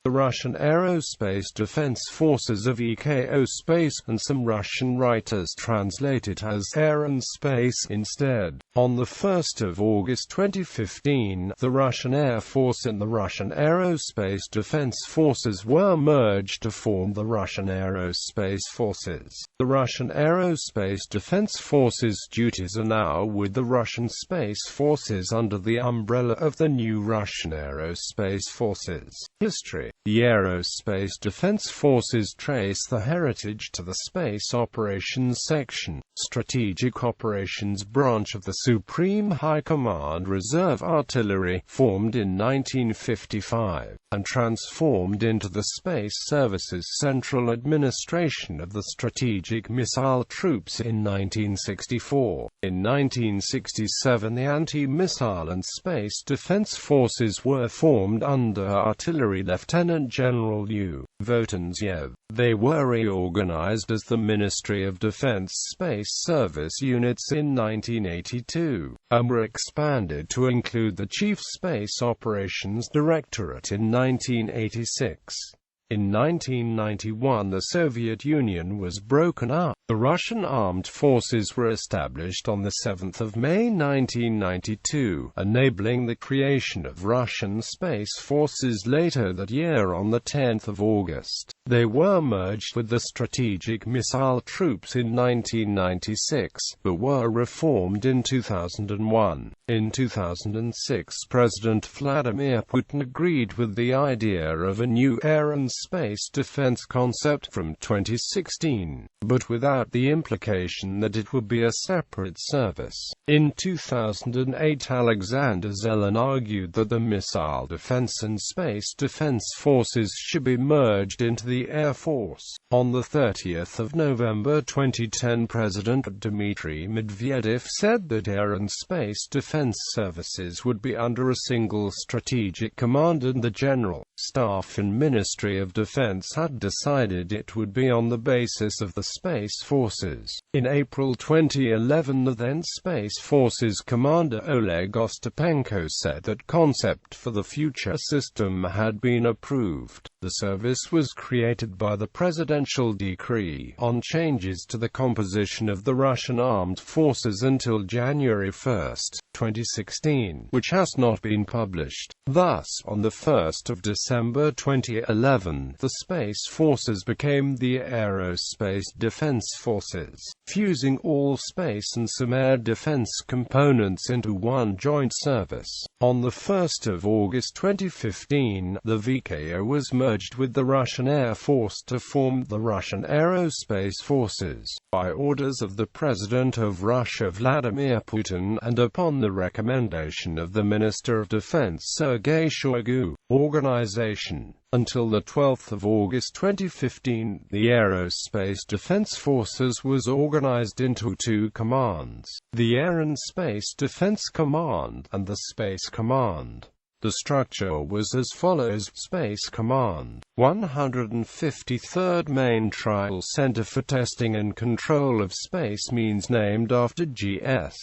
the Russian Aerospace Defence Forces of EKO Space, and some Russian writers translate it as Air and Space instead. On the 1st of August 2015, the Russian Air Force and the Russian Aerospace Defence Forces were merged to form the Russian Aerospace Forces. The Russian Aerospace Defence Forces duties are now with the Russian Space Forces under the umbrella of the new Russian Aerospace Forces. History. The Aerospace Defence Forces trace the heritage to the Space Operations Section, Strategic Operations Branch of the Supreme High Command Reserve Artillery, formed in 1955, and transformed into the Space Services Central Administration of the Strategic Missile Troops in 1964. In 1967, the Anti-Missile and Space Defence Forces were formed under Artillery Lieutenant General U. Votanzyev. They were reorganized as the Ministry of Defense Space Service Units in 1982, and were expanded to include the Chief Space Operations Directorate in 1986. In 1991, the Soviet Union was broken up. The Russian Armed Forces were established on 7 May 1992, enabling the creation of Russian Space Forces later that year on 10 August. They were merged with the Strategic Missile Troops in 1996, but were reformed in 2001. In 2006, President Vladimir Putin agreed with the idea of a new air and space defense concept from 2016, but without the implication that it would be a separate service. In 2008, Alexander Zelen argued that the Missile Defense and Space Defense Forces should be merged into the Air Force. On 30 November 2010, President Dmitry Medvedev said that Air and Space Defense Services would be under a single strategic command, and the General Staff and Ministry of Defense had decided it would be on the basis of the Space Forces. In April 2011, the then Space Forces commander Oleg Ostapenko said that concept for the future system had been approved. The service was created by the presidential decree on changes to the composition of the Russian Armed Forces until January 1, 2016, which has not been published. Thus, on 1 December 2011, the Space Forces became the Aerospace Defence Forces, fusing all space and some air defense components into one joint service. On 1 August 2015, the VKO was merged with the Russian Air Force to form the Russian Aerospace Forces, by orders of the President of Russia Vladimir Putin, and upon the recommendation of the Minister of Defense Sergei Shoigu. Organization. Until 12 August 2015, the Aerospace Defence Forces was organized into two commands: the Air and Space Defence Command, and the Space Command. The structure was as follows: Space Command, 153rd Main Trial Center for Testing and Control of Space Means named after G.S.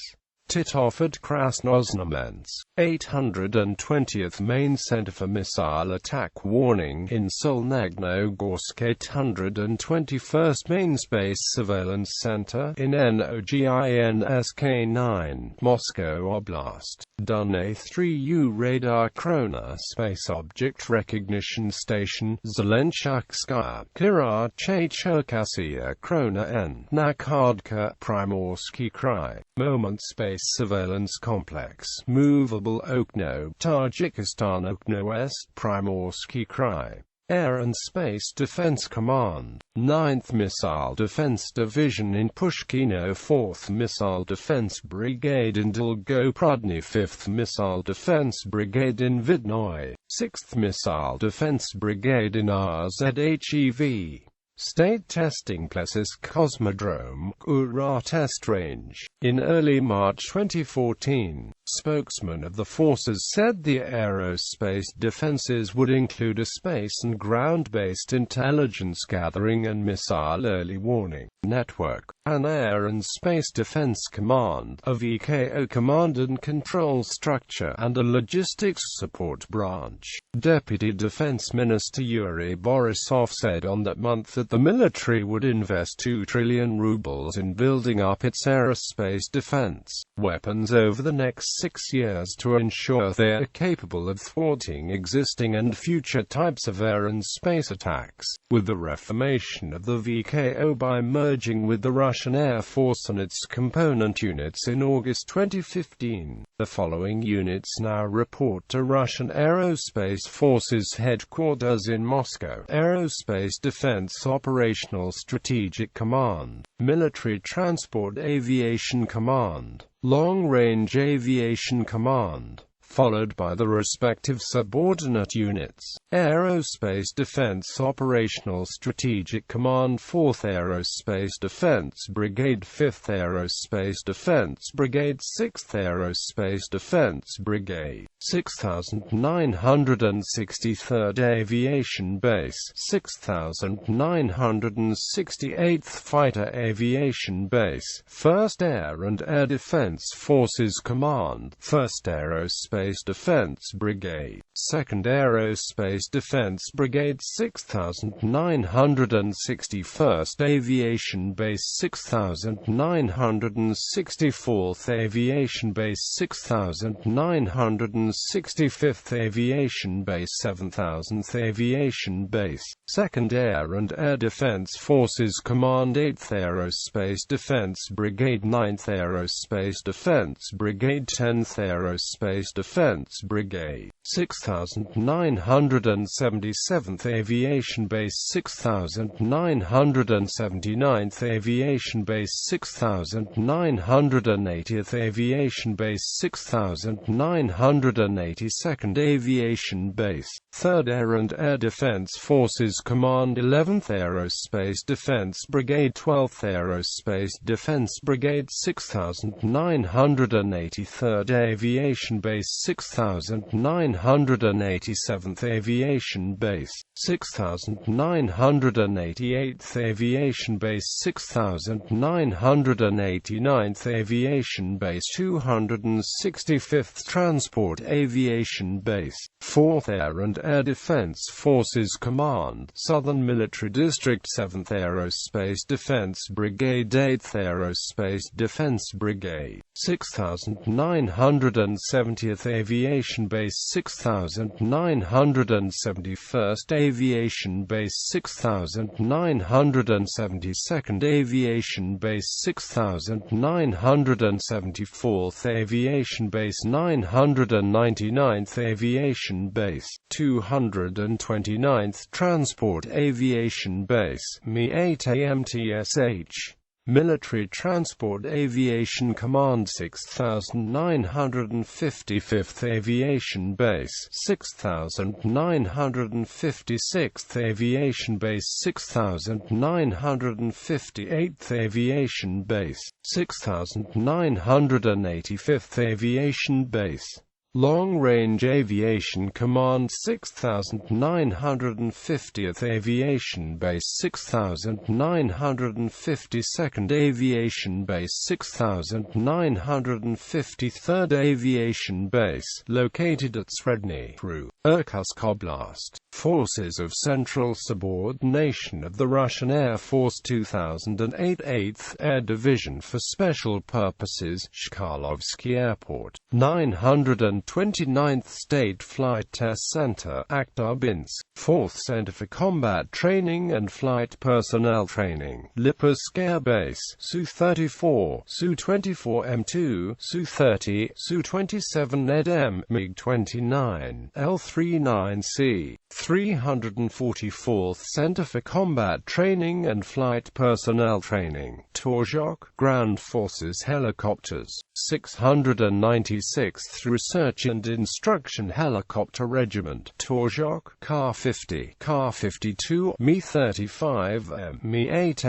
Titov at Krasnoznamensk, 820th Main Center for Missile Attack Warning in Solnegno-Gorsk, 821st Main Space Surveillance Center in Noginsk 9, Moscow Oblast, Dun A3U Radar Krona Space Object Recognition Station, Zelenchakskaya, Kirache Cherkassia Krona N, Nakhodka, Primorsky Krai, Moment Space Surveillance Complex, Movable Okno, Tajikistan Okno West, Primorsky Krai. Air and Space Defense Command, 9th Missile Defense Division in Pushkino, 4th Missile Defense Brigade in Dolgoprudny, 5th Missile Defense Brigade in Vidnoy, 6th Missile Defense Brigade in RZHEV, State Testing Places Cosmodrome, Ura Test Range. In early March 2014, spokesman of the forces said the aerospace defenses would include a space and ground-based intelligence gathering and missile early warning network, an Air and Space Defense Command, a VKO command and control structure, and a logistics support branch. Deputy Defense Minister Yuri Borisov said on that month that the military would invest 2 trillion rubles in building up its aerospace defense weapons over the next 6 years to ensure they are capable of thwarting existing and future types of air and space attacks. With the reformation of the VKO by merging with the Russian Air Force and its component units in August 2015, the following units now report to Russian Aerospace Forces headquarters in Moscow: Aerospace Defense Operational Strategic Command, Military Transport Aviation Command, Long Range Aviation Command, followed by the respective subordinate units: Aerospace Defense Operational Strategic Command, 4th Aerospace Defense Brigade, 5th Aerospace Defense Brigade, 6th Aerospace Defense Brigade, 6,963rd Aviation Base, 6,968th Fighter Aviation Base, 1st Air and Air Defense Forces Command, 1st Aerospace Defense Brigade, 2nd Aerospace Defense Brigade, 6,961st Aviation Base, 6,964th Aviation Base, 6,965th Aviation Base, 7,000th Aviation Base, 2nd Air and Air Defense Forces Command, 8th Aerospace Defense Brigade, 9th Aerospace Defense Brigade, 10th Aerospace Defense Brigade, 6,977th Aviation Base, 6,979th Aviation Base, 6,980th Aviation Base, 6,982nd Aviation Base, 3rd Air and Air Defense Forces Command, 11th Aerospace Defense Brigade, 12th Aerospace Defense Brigade, 6,983rd Aviation Base, 6,987th Aviation Base, 6,988th Aviation Base, 6,989th Aviation Base, 265th Transport Aviation Base, 4th Air and Air Defense Forces Command, Southern Military District, 7th Aerospace Defense Brigade, 8th Aerospace Defense Brigade, 6,970th Aviation Base, 6,971st Aviation Base, 6,972nd Aviation Base, 6,974th Aviation Base, 999th Aviation Base, 229th Transport Aviation Base, Mi-8AMTSH. Military Transport Aviation Command, 6,955th Aviation Base, 6,956th Aviation Base, 6,958th Aviation Base, 6,985th Aviation Base. Long Range Aviation Command, 6,950th Aviation Base, 6,952nd Aviation Base, 6,953rd Aviation Base, located at Sredny, Irkutsk Oblast. Forces of Central Subordination of the Russian Air Force, 2008, 8th Air Division for Special Purposes, Chkalovsky Airport, 929th State Flight Test Center, Akhtubinsk, 4th Center for Combat Training and Flight Personnel Training, Lipetsk Air Base, Su-34, Su-24M2, Su-30, Su-27 EDM, MiG-29, L-39C. 344th Center for Combat Training and Flight Personnel Training, Torzhok, Ground Forces Helicopters, 696th Research and Instruction Helicopter Regiment, Torzhok, Ka-50, Ka-52, Me-35M, Me-8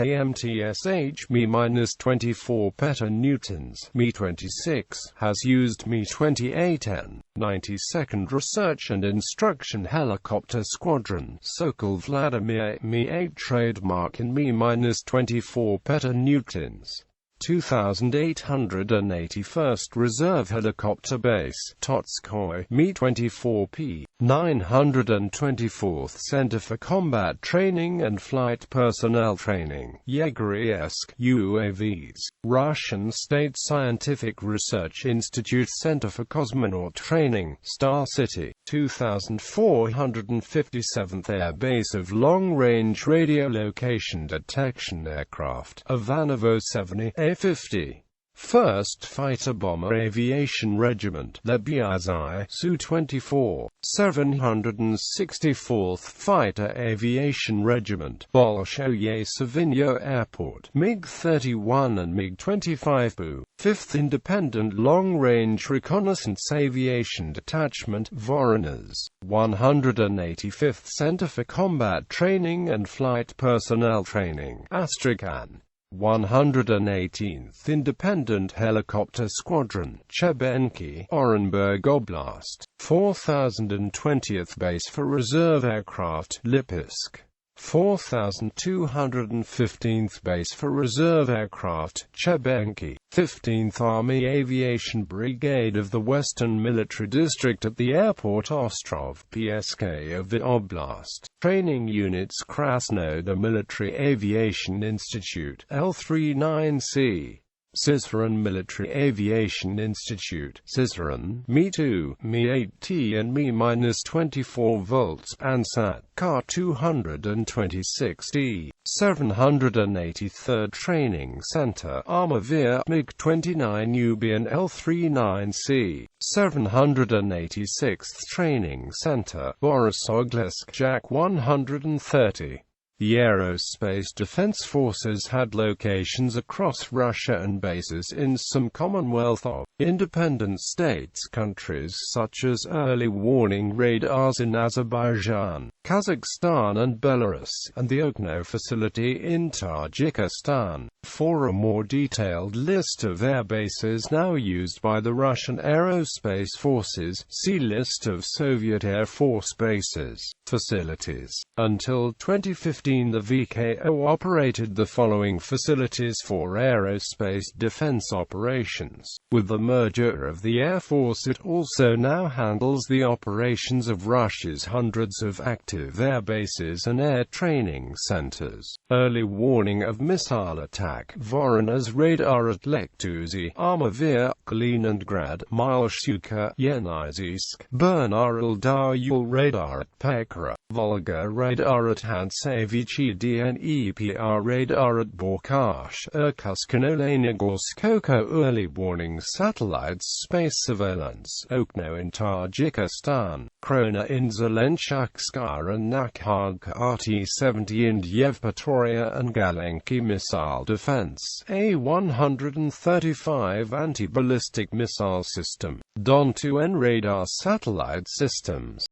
Me-24 petanewtons, Me-26, has used Me-28N. 92nd Research and Instruction Helicopter Squadron, Sokol Vladimir, Me-8 trademark in Me-24 petanewtons. 2881st Reserve Helicopter Base, Totskoy, Me-24P, 924th Center for Combat Training and Flight Personnel Training, Yegoriesk, UAVs, Russian State Scientific Research Institute Center for Cosmonaut Training, Star City, 2457th Air Base of Long-Range Radio Location Detection Aircraft, Ivanovo 70, A-50. 1st Fighter Bomber Aviation Regiment, Lebyazy, Su-24, 764th Fighter Aviation Regiment, Bolshoye Savinyo Airport, MiG-31 and MiG-25 Bu, 5th Independent Long-Range Reconnaissance Aviation Detachment, Voronezh, 185th Center for Combat Training and Flight Personnel Training, Astrakhan. 118th Independent Helicopter Squadron, Chebenki, Orenburg Oblast, 4020th Base for Reserve Aircraft, Lipetsk, 4215th Base for Reserve Aircraft, Chebenki, 15th Army Aviation Brigade of the Western Military District at the airport Ostrov, PSK of the Oblast. Training Units Krasnodar Military Aviation Institute, L39C. Syzran Military Aviation Institute, Syzran, Me-2, Me-8T and Me-24 volts, Ansat, Ka-226D, 783rd Training Center, Armavir, MiG-29 Ubian L39C, 786th Training Center, Borisoglesk, Jak 130. The Aerospace Defence Forces had locations across Russia and bases in some Commonwealth of independent states countries such as early warning radars in Azerbaijan, Kazakhstan and Belarus, and the Okno facility in Tajikistan. For a more detailed list of air bases now used by the Russian Aerospace Forces, see List of Soviet Air Force bases. Facilities. Until 2015 the VKO operated the following facilities for aerospace defense operations. With the merger of the Air Force it also now handles the operations of Russia's hundreds of active air bases and air training centers. Early warning of missile attack, Voronezh radar at Lektuzy, Armavir, Kaliningrad, Milshuka, Yeniseisk, Bernaril Daryul radar at Pekra, Volga radar at Hantsevich, Dnepr radar at Balkhash, Irkutsk and Olenegorsk. Koko early warning satellites, space surveillance, Okno in Tajikistan, Krona in Zelenchakskar and Nakhadka, RT-70 in Yevpatoria and Galenki missile defense, A-135 anti-ballistic missile system, Don-2N radar satellite systems.